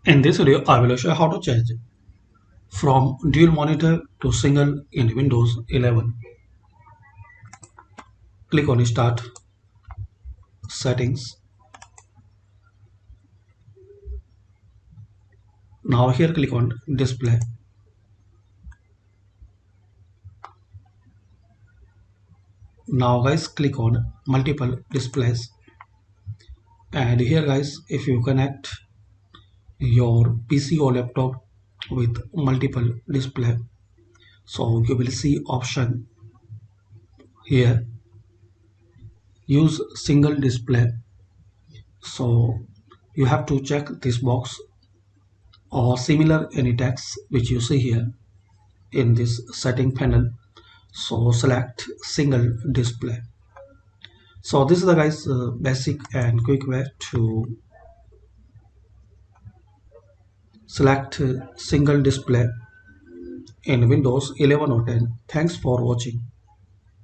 In this video, I will show you how to change from dual monitor to single in Windows 11. Click on Start, Settings. Now here click on Display. Now guys click on Multiple Displays. And here guys, if you connect your PC or laptop with multiple display, so you will see option here, use single display. So you have to check this box or similar any text which you see here in this setting panel. So select single display. So this is the guys basic and quick way to select single display in Windows 11 or 10. Thanks for watching.